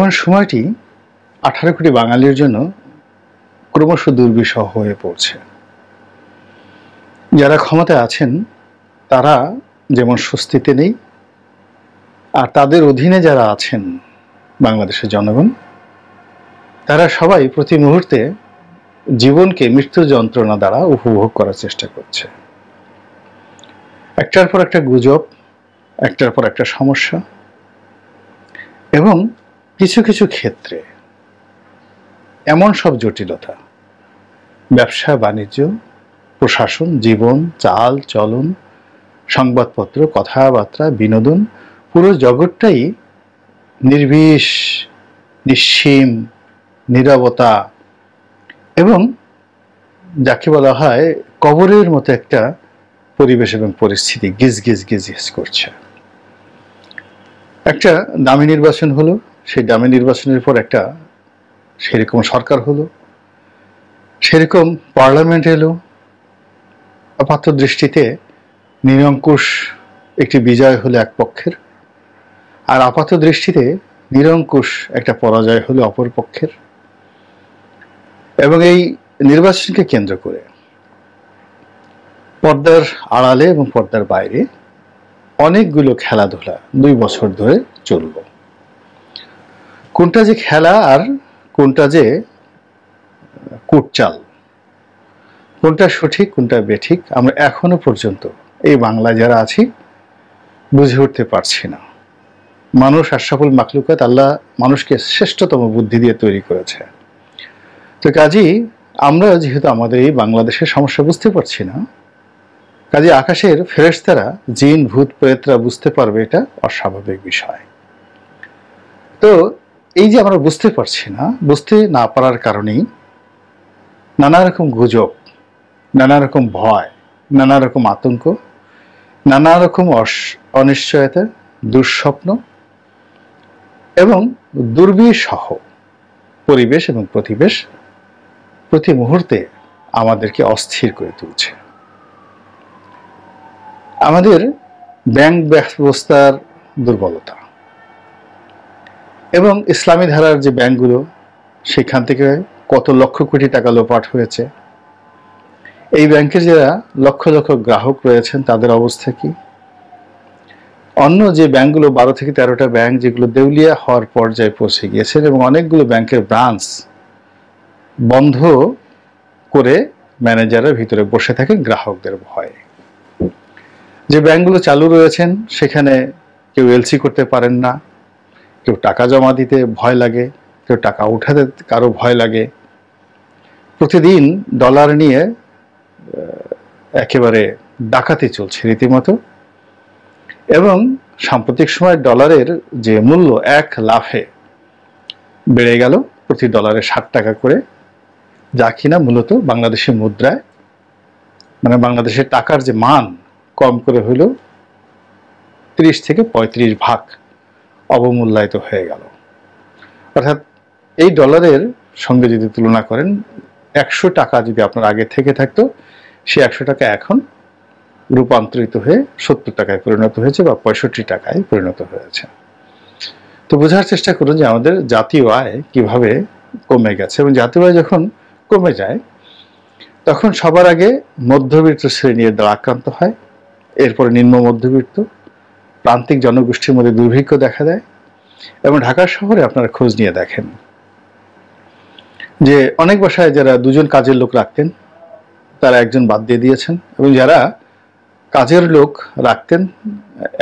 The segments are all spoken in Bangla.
বর্তমান সময়টি 18 কোটি বাঙালির জন্য ক্রমশ দুর্বিষহ হয়ে পড়ছে। যারা ক্ষমতায় আছেন তারা যেমন স্বস্তিতে নেই, আর তাদের অধীনে যারা আছেন বাংলাদেশের জনগণ, তারা সবাই প্রতি মুহূর্তে জীবনকে মৃত্যু যন্ত্রণা দ্বারা উপভোগ করার চেষ্টা করছে। একটার পর একটা গুজব, একটার পর একটা সমস্যা, এবং কিছু কিছু ক্ষেত্রে এমন সব জটিলতা, ব্যবসা বাণিজ্য, প্রশাসন, জীবন, চাল চলন, সংবাদপত্র, কথাবার্তা, বিনোদন, পুরো জগৎটাই নির্বিষ, নিশ্চিম, নীরবতা এবং যাকে বলা হয় কবরের মতো একটা পরিবেশ এবং পরিস্থিতি গিজ গিজ গিজ গিজ করছে। একটা দামি নির্বাচন হলো, সেই দামি নির্বাচনের পর একটা সেরকম সরকার হলো, সেরকম পার্লামেন্ট এলো। আপাত দৃষ্টিতে নিরঙ্কুশ একটি বিজয় হলো এক পক্ষের, আর আপাত দৃষ্টিতে নিরঙ্কুশ একটা পরাজয় হলো অপর পক্ষের। এবং এই নির্বাচনকে কেন্দ্র করে পর্দার আড়ালে এবং পর্দার বাইরে অনেকগুলো খেলাধুলা 2 বছর ধরে চলল। কোনটা যে খেলা আর কোনটা যে কুটচাল, কোনটা সঠিক কোনটা বেঠিক, আমরা এখনো পর্যন্ত এই বাংলা যারা আছি বুঝে উঠতে পারছি না। মানুষ আশরাফুল মাখলুকাত, আল্লাহ মানুষকে শ্রেষ্ঠতম বুদ্ধি দিয়ে তৈরি করেছে। তো কাজেই আমরা যেহেতু আমাদের এই বাংলাদেশের সমস্যা বুঝতে পারছি না, কাজে আকাশের ফেরেশতারা, জিন ভূত প্রেতরা বুঝতে পারবে এটা অস্বাভাবিক বিষয়। তো এই যে আমরা বুঝতে পারছি না, বুঝতে না পারার কারণেই নানা রকম গুজব, নানা রকম ভয়, নানা রকম আতঙ্ক, নানা রকম অনিশ্চয়তা, দুঃস্বপ্ন এবং দুর্বিষহ পরিবেশ এবং প্রতিবেশ প্রতি মুহূর্তে আমাদেরকে অস্থির করে তুলছে। আমাদের ব্যাংক ব্যবস্থার দুর্বলতা এবং ইসলামী ধারার যে ব্যাংকগুলো, সেখান থেকে কত লক্ষ কোটি টাকা লোপাট হয়েছে। এই ব্যাংকের যারা লক্ষ লক্ষ গ্রাহক রয়েছেন তাদের অবস্থা কি? অন্য যে ব্যাংকগুলো 12 থেকে 13টা ব্যাংক যেগুলো দেউলিয়া হওয়ার পর্যায়ে পৌঁছে গিয়েছেন এবং অনেকগুলো ব্যাংকের ব্রাঞ্চ বন্ধ করে ম্যানেজাররা ভিতরে বসে থাকেন গ্রাহকদের ভয়ে। যে ব্যাংকগুলো চালু রয়েছেন সেখানে কেউ এলসি করতে পারেন না, কেউ টাকা জমা দিতে ভয় লাগে, কেউ টাকা উঠাতে কারো ভয় লাগে। প্রতিদিন ডলার নিয়ে একেবারে ডাকাতি চলছে রীতিমতো। এবং সাম্প্রতিক সময় ডলারের যে মূল্য এক লাফে বেড়ে গেল, প্রতি ডলারে 60 টাকা করে, যা কিনা মূলত বাংলাদেশের মুদ্রায়, মানে বাংলাদেশের টাকার যে মান কম করে হইল 30 থেকে 35 ভাগ অবমূল্যায়িত হয়ে গেল। অর্থাৎ এই ডলারের সঙ্গে যদি তুলনা করেন, 100 টাকা যদি আপনার আগে থেকে থাকতো, সে 100 টাকা এখন রূপান্তরিত হয়ে 70 টাকায় পরিণত হয়েছে বা 65 টাকায় পরিণত হয়েছে। তো বোঝার চেষ্টা করুন যে আমাদের জাতীয় আয় কিভাবে কমে গেছে। এবং জাতীয় আয় যখন কমে যায় তখন সবার আগে মধ্যবিত্ত শ্রেণী এর দ্বারা আক্রান্ত হয়, এরপরে নিম্ন মধ্যবিত্ত, প্রান্তিক জনগোষ্ঠীর মধ্যে দুর্ভিক্ষ দেখা দেয়। এবং ঢাকা শহরে আপনারা খোঁজ নিয়ে দেখেন যে অনেক বাসায় যারা 2 জন কাজের লোক রাখতেন তারা 1 জন বাদ দিয়ে দিয়েছেন, এবং যারা কাজের লোক রাখতেন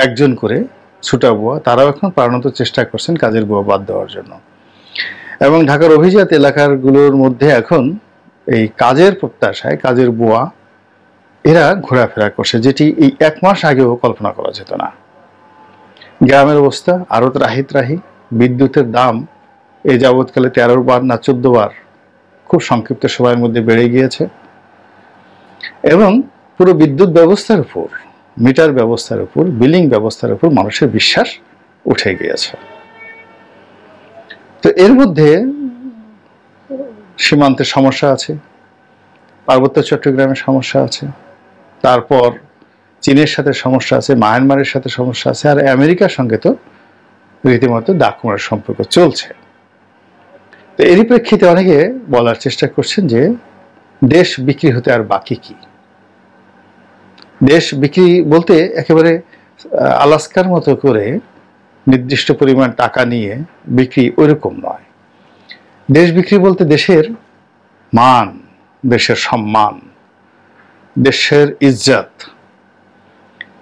1 জন করে ছুটা বুয়া, তারাও এখন প্রাণান্ত চেষ্টা করছেন কাজের বুয়া বাদ দেওয়ার জন্য। এবং ঢাকার অভিজাত এলাকাগুলোর মধ্যে এখন এই কাজের প্রত্যাশায় কাজের বুয়া এরা ঘোরাফেরা করছে, যেটি এই 1 মাস আগেও কল্পনা করা যেত না। গ্রামের অবস্থা আরো ত্রাহি, বিদ্যুতের দাম এ যাবৎকালে 13 বার না 14 বার খুব সংক্ষিপ্ত সময়ের মধ্যে বেড়ে গিয়েছে। এবং পুরো বিদ্যুৎ ব্যবস্থার উপর, মিটার ব্যবস্থার উপর, বিলিং ব্যবস্থার উপর মানুষের বিশ্বাস উঠে গিয়েছে। তো এর মধ্যে সীমান্তের সমস্যা আছে, পার্বত্য চট্টগ্রামের সমস্যা আছে, তারপর চীনের সাথে সমস্যা আছে, মায়ানমারের সাথে সমস্যা আছে, আর আমেরিকার সঙ্গে তো রীতিমতো দাকুমার সম্পর্ক চলছে। তো এরই প্রেক্ষিতে অনেকে বলার চেষ্টা করছেন যে দেশ বিক্রি হতে আর বাকি কি। দেশ বিক্রি বলতে একেবারে আলাস্কার মতো করে নির্দিষ্ট পরিমাণ টাকা নিয়ে বিক্রি ওইরকম নয়। দেশ বিক্রি বলতে দেশের মান, দেশের সম্মান, দেশের ইজ্জত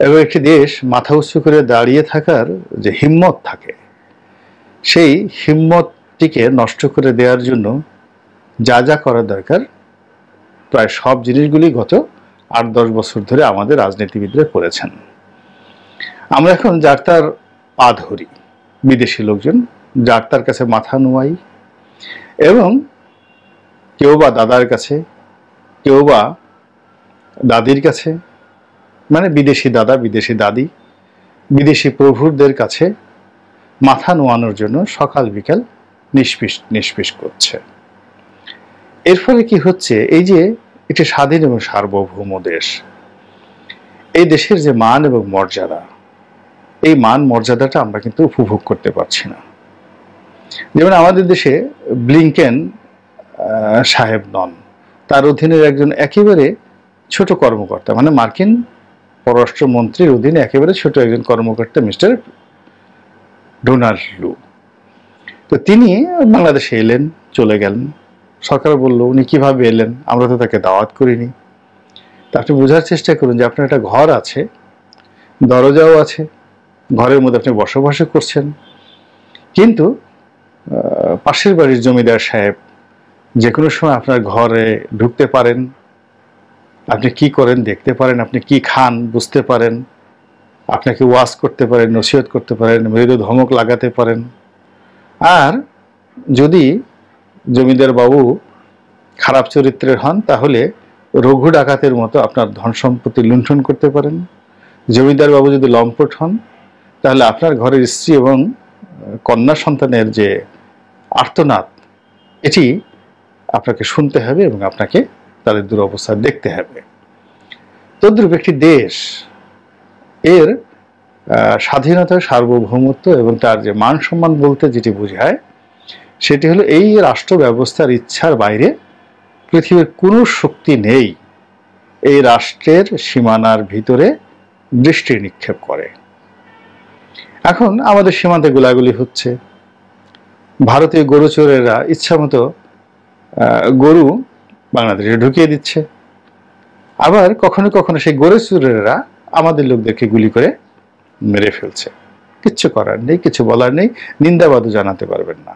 এবং একটি দেশ মাথা উঁচু করে দাঁড়িয়ে থাকার যে হিম্মত থাকে, সেই হিম্মতটিকে নষ্ট করে দেওয়ার জন্য যা যা করা দরকার প্রায় সব জিনিসগুলি গত 8-10 বছর ধরে আমাদের রাজনীতিবিদরা করেছেন। আমরা এখন যার তার পা ধরি, বিদেশি লোকজন যার তার কাছে মাথা নোয়াই এবং কেউ বা দাদার কাছে, কেউ বা দাদির কাছে, মানে বিদেশি দাদা, বিদেশি দাদি, বিদেশি প্রভুদের কাছে মাথা নোয়ানোর জন্য সকাল বিকাল নিষ্পিস করছে। এর ফলে কি হচ্ছে, এই যে একটি স্বাধীন এবং সার্বভৌম দেশ, এই দেশের যে মান এবং মর্যাদা, এই মান মর্যাদাটা আমরা কিন্তু উপভোগ করতে পারছি না। যেমন আমাদের দেশে ব্লিংকেন সাহেব নন, তার অধীনের একজন একেবারে ছোট কর্মকর্তা, মানে মার্কিন পররাষ্ট্রমন্ত্রীর অধীনে একেবারে ছোট একজন কর্মকর্তা মিস্টার ডোনাল্ড লু। তো তিনি বাংলাদেশে এলেন, চলে গেলেন। সরকার বলল উনি কিভাবে এলেন, আমরা তো তাকে দাওয়াত করিনি। তা আপনি বোঝার চেষ্টা করুন যে আপনার একটা ঘর আছে, দরজাও আছে, ঘরের মধ্যে আপনি বসবাস করছেন, কিন্তু পাশের বাড়ির জমিদার সাহেব যে কোনো সময় আপনার ঘরে ঢুকতে পারেন, আপনি কি করেন দেখতে পারেন, আপনি কি খান বুঝতে পারেন, আপনাকে ওয়াজ করতে পারেন, নসিহত করতে পারেন, মৃদু ধমক লাগাতে পারেন। আর যদি জমিদার বাবু খারাপ চরিত্রের হন তাহলে রঘু ডাকাতের মতো আপনার ধন সম্পত্তি লুণ্ঠন করতে পারেন। জমিদার বাবু যদি লম্পট হন তাহলে আপনার ঘরের স্ত্রী এবং কন্যা সন্তানের যে আর্তনাদ, এটি আপনাকে শুনতে হবে এবং আপনাকে তাদের দুরবস্থা দেখতে হবে। তদ্রূপ একটি দেশ এর স্বাধীনতা, সার্বভৌমত্ব এবং তার যে মান সম্মান বলতে যেটি বোঝায়, সেটি হলো এই রাষ্ট্র ব্যবস্থার ইচ্ছার বাইরে পৃথিবীর কোনো শক্তি নেই এই রাষ্ট্রের সীমানার ভিতরে দৃষ্টি নিক্ষেপ করে। এখন আমাদের সীমান্তে গোলাগুলি হচ্ছে, ভারতীয় গরু চোরেরা ইচ্ছা মতো গরু বাংলাদেশে ঢুকিয়ে দিচ্ছে, আবার কখনো কখনো সেই গরু চোরেরা আমাদের লোকদেরকে গুলি করে মেরে ফেলছে। কিচ্ছু করার নেই, কিছু বলার নেই, নিন্দাবাদও জানাতে পারবেন না।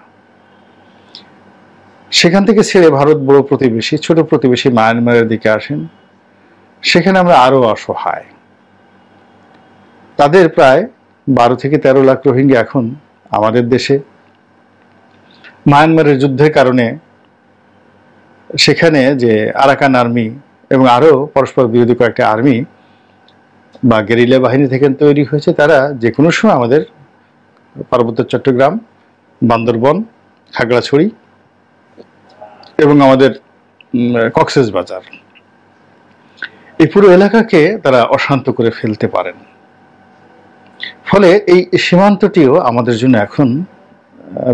সেখান থেকে ছেড়ে ভারত বড় প্রতিবেশী, ছোট প্রতিবেশী মায়ানমারের দিকে আসেন, সেখানে আমরা আরো অসহায়। তাদের প্রায় 12 থেকে 13 লাখ রোহিঙ্গা এখন আমাদের দেশে। মায়ানমারের যুদ্ধের কারণে সেখানে যে আরাকান আর্মি এবং আরো পরস্পর বিরোধী কয়েকটা আর্মি বা গেরিলা বাহিনী থেকে তৈরি হয়েছে, তারা যে কোনো সময় আমাদের পার্বত্য চট্টগ্রাম, বান্দরবন, খাগড়াছড়ি এবং আমাদের কক্সবাজার, এই পুরো এলাকাকে তারা অশান্ত করে ফেলতে পারেন। ফলে এই সীমান্তটিও আমাদের জন্য এখন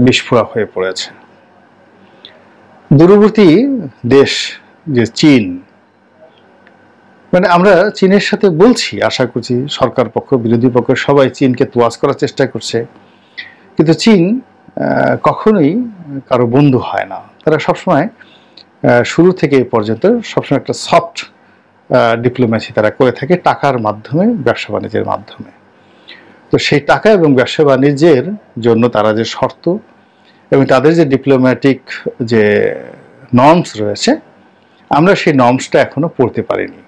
বিস্ফোরা হয়ে পড়েছে। দূরবর্তী দেশ যে চীন, মানে আমরা চীনের সাথে বলছি, আশা করছি সরকার পক্ষ, বিরোধী পক্ষ সবাই চীনকে তোয়াজ করার চেষ্টা করছে, কিন্তু চীন কখনোই কারো বন্ধু হয় না। তারা সবসময় শুরু থেকে এই পর্যন্ত সবসময় একটা সফট ডিপ্লোম্যাসি তারা করে থাকে, টাকার মাধ্যমে, ব্যবসা বাণিজ্যের মাধ্যমে। তো সেই টাকা এবং ব্যবসা বাণিজ্যের জন্য তারা যে শর্ত এবং তাদের যে ডিপ্লোম্যাটিক যে নর্মস রয়েছে, আমরা সেই নর্মসটা এখনো পড়তে পারিনি।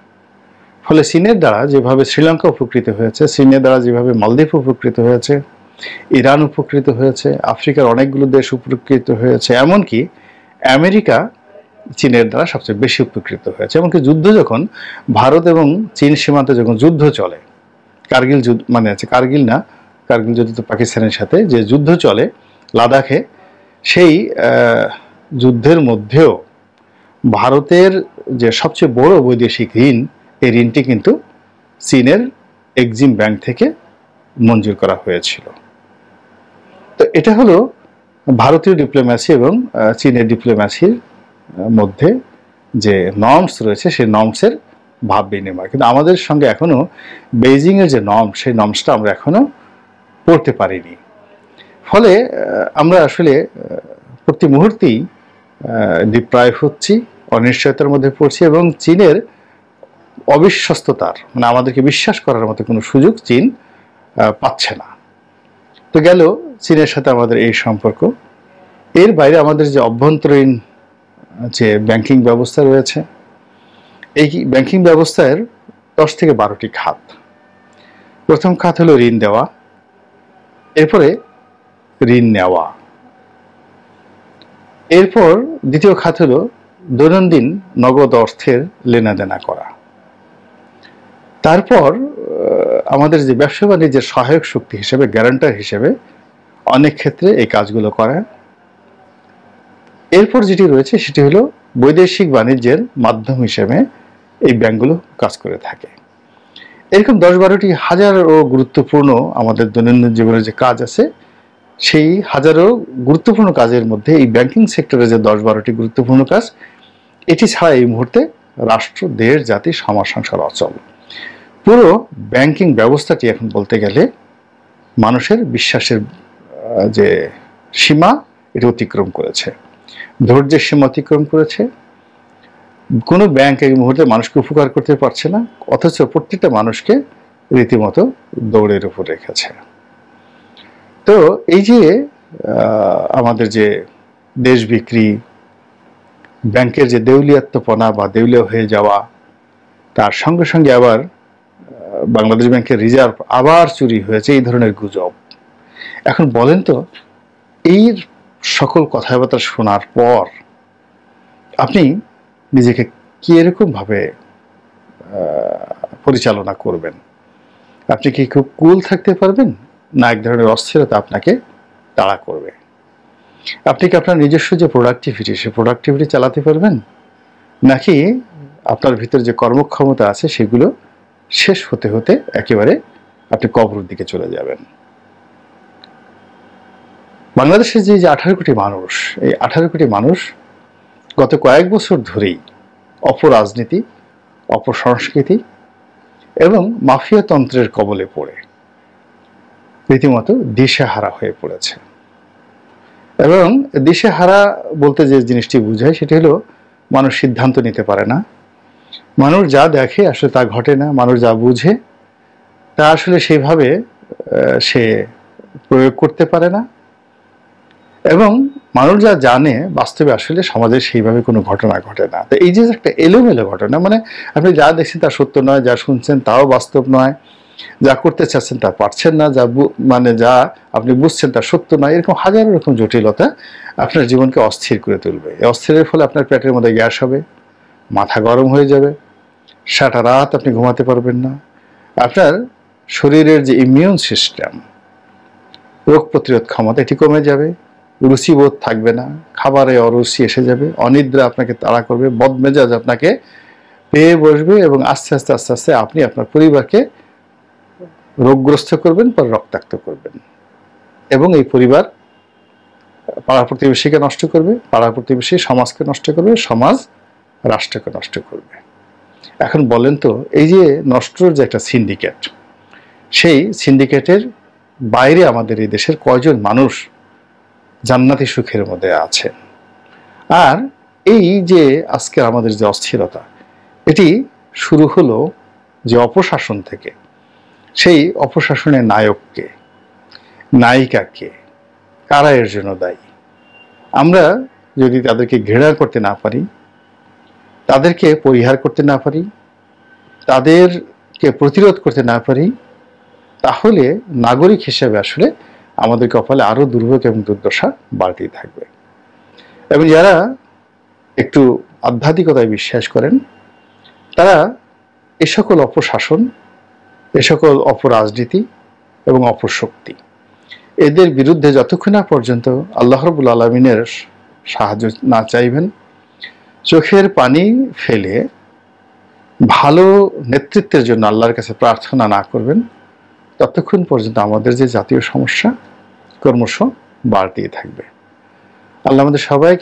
ফলে চীনের দ্বারা যেভাবে শ্রীলঙ্কা উপকৃত হয়েছে, চীনের দ্বারা যেভাবে মালদ্বীপ উপকৃত হয়েছে, ইরান উপকৃত হয়েছে, আফ্রিকার অনেকগুলো দেশ উপকৃত হয়েছে, এমনকি আমেরিকা চীনের দ্বারা সবচেয়ে বেশি উপকৃত হয়েছে। এমনকি যুদ্ধ যখন ভারত এবং চীন সীমান্তে যখন যুদ্ধ চলে, কার্গিল যুদ্ধ, মানে আছে কার্গিল না, কার্গিল যুদ্ধ তো পাকিস্তানের সাথে যে যুদ্ধ চলে লাদাখে, সেই যুদ্ধের মধ্যেও ভারতের যে সবচেয়ে বড় বৈদেশিক ঋণ, এই ঋণটি কিন্তু চীনের এক্সিম ব্যাংক থেকে মঞ্জুর করা হয়েছিল। তো এটা হলো ভারতীয় ডিপ্লোম্যাসি এবং চীনের ডিপ্লোম্যাসির মধ্যে যে নর্মস রয়েছে সেই নর্মসের ভাব বিনিময়। কিন্তু আমাদের সঙ্গে এখনো বেইজিংয়ের যে নর্ম সেই নর্মসটা আমরা এখনো পড়তে পারিনি। ফলে আমরা আসলে প্রতি মুহূর্তেই ডিপ্রাইভ হচ্ছি, অনিশ্চয়তার মধ্যে পড়ছি, এবং চীনের অবিশ্বস্ততার মানে আমাদেরকে বিশ্বাস করার মতো কোনো সুযোগ চীন পাচ্ছে না। তো গেল চীনের সাথে আমাদের এই সম্পর্ক। এর বাইরে আমাদের যে অভ্যন্তরীণ যে ব্যাংকিং ব্যবস্থা রয়েছে, এই ব্যাংকিং ব্যবস্থার 10 থেকে 12টি খাত। প্রথম খাত হলো ঋণ দেওয়া, এরপরে ঋণ নেওয়া, এরপর দ্বিতীয় খাত হলো দৈনন্দিন নগদ অর্থের লেনাদেনা করা, তারপর আমাদের যে ব্যবসা বাণিজ্যের সহায়ক শক্তি হিসেবে, গ্যারান্টার হিসেবে অনেক ক্ষেত্রে এই কাজগুলো করা। এরপর যেটি রয়েছে সেটি হলো বৈদেশিক বাণিজ্যের মাধ্যম হিসেবে এই ব্যাংকগুলো কাজ করে থাকে। এরকম 10-12টি হাজারো গুরুত্বপূর্ণ আমাদের দৈনন্দিন জীবনের যে কাজ আছে, সেই হাজারো গুরুত্বপূর্ণ কাজের মধ্যে এই ব্যাংকিং সেক্টরে যে 10-12টি গুরুত্বপূর্ণ কাজ, এটি ছাড়া এই মুহূর্তে রাষ্ট্র, দেশ, জাতি, সমাজ, সংসার অচল। পুরো ব্যাংকিং ব্যবস্থাটি এখন বলতে গেলে মানুষের বিশ্বাসের যে সীমা এটা অতিক্রম করেছে, ধৈর্যের সীমা অতিক্রম করেছে। কোনো ব্যাংক এই মুহূর্তে মানুষকে উপকার করতে পারছে না, অথচ প্রত্যেকটা মানুষকে রীতিমতো দৌড়ের উপর রেখেছে। তো এই যে আমাদের যে দেশ বিক্রি, ব্যাংকের যে দেউলিয়াত্মপনা বা দেউলিয়া হয়ে যাওয়া, তার সঙ্গে সঙ্গে আবার বাংলাদেশ ব্যাংকের রিজার্ভ আবার চুরি হয়েছে, এই ধরনের গুজব। এখন বলেন তো, এই সকল কথাবার্তা শোনার পর আপনি নিজেকে কি এরকম ভাবে পরিচালনা করবেন? আপনি কি খুব কুল থাকতে পারবেন, না এক ধরনের অস্থিরতা আপনাকে তাড়া করবে? আপনি কি আপনার নিজস্ব যে প্রোডাক্টিভিটি, সে প্রোডাক্টিভিটি চালাতে পারবেন, নাকি আপনার ভিতরে যে কর্মক্ষমতা আছে সেগুলো শেষ হতে হতে একেবারে আপনি কবরের দিকে চলে যাবেন? বাংলাদেশের যে 18 কোটি মানুষ, এই 18 কোটি মানুষ গত কয়েক বছর ধরেই অপরাজনীতি, অপসংস্কৃতি এবং মাফিয়াতন্ত্রের কবলে পড়ে রীতিমতো দিশেহারা হয়ে পড়েছে। এবং দিশেহারা বলতে যে জিনিসটি বোঝায় সেটি হলো মানুষ সিদ্ধান্ত নিতে পারে না, মানুষ যা দেখে আসলে তা ঘটে না, মানুষ যা বুঝে তা আসলে সেইভাবে সে প্রয়োগ করতে পারে না, এবং মানুষ যা জানে বাস্তবে আসলে সমাজে সেইভাবে কোনো ঘটনা ঘটে না। তো এই যে একটা এলোমেলো ঘটনা, মানে আপনি যা দেখছেন তা সত্য নয়, যা শুনছেন তাও বাস্তব নয়, যা করতে চাচ্ছেন তা পারছেন না, যা আপনি বুঝছেন তা সত্য নয়, এরকম হাজারো রকম জটিলতা আপনার জীবনকে অস্থির করে তুলবে। এই অস্থিরের ফলে আপনার পেটের মধ্যে গ্যাস হবে, মাথা গরম হয়ে যাবে, সারা রাত আপনি ঘুমাতে পারবেন না, আপনার শরীরের যে ইমিউন সিস্টেম, রোগ প্রতিরোধ ক্ষমতা, এটি কমে যাবে, রুচিবোধ থাকবে না, খাবারে অরুচি এসে যাবে, অনিদ্রা আপনাকে তাড়া করবে, বদমেজাজ আপনাকে পেয়ে বসবে, এবং আস্তে আস্তে আস্তে আস্তে আপনি আপনার পরিবারকে রোগগ্রস্ত করবেন, পরে রক্তাক্ত করবেন, এবং এই পরিবার পাড়া প্রতিবেশীকে নষ্ট করবে, পাড়া প্রতিবেশী সমাজকে নষ্ট করবে, সমাজ রাষ্ট্রকে নষ্ট করবে। এখন বলেন তো, এই যে নষ্টর যে একটা সিন্ডিকেট, সেই সিন্ডিকেটের বাইরে আমাদের এই দেশের কয়জন মানুষ জান্নাতি সুখের মধ্যে আছে? আর এই যে আজকে আমাদের যে অস্থিরতা, এটি শুরু হলো যে অপশাসন থেকে। সেই অপশাসনের নায়ককে, নায়িকাকে, কারা এর জন্য দায়ী? আমরা যদি তাদেরকে ঘৃণা করতে না পারি, তাদেরকে পরিহার করতে না পারি, তাদেরকে প্রতিরোধ করতে না পারি, তাহলে নাগরিক হিসেবে আসলে আমাদের কপালে আরো দুর্ভোগ এবং দুর্দশা বাড়তেই থাকবে। এবং যারা একটু আধ্যাত্মিকতায় বিশ্বাস করেন, তারা এ সকল অপশাসন, এ সকল অপরাজনীতি এবং অপশক্তি, এদের বিরুদ্ধে যতক্ষণ না পর্যন্ত আল্লাহ রাব্বুল আলামিনের সাহায্য না চাইবেন, চোখের পানি ফেলে ভালো নেতৃত্বের জন্য আল্লাহর কাছে প্রার্থনা না করবেন, ততক্ষণ পর্যন্ত আমাদের যে জাতীয় সমস্যা ক্রমশ বাড়তেই থাকবে। আল্লাহ আমাদের সবাইকে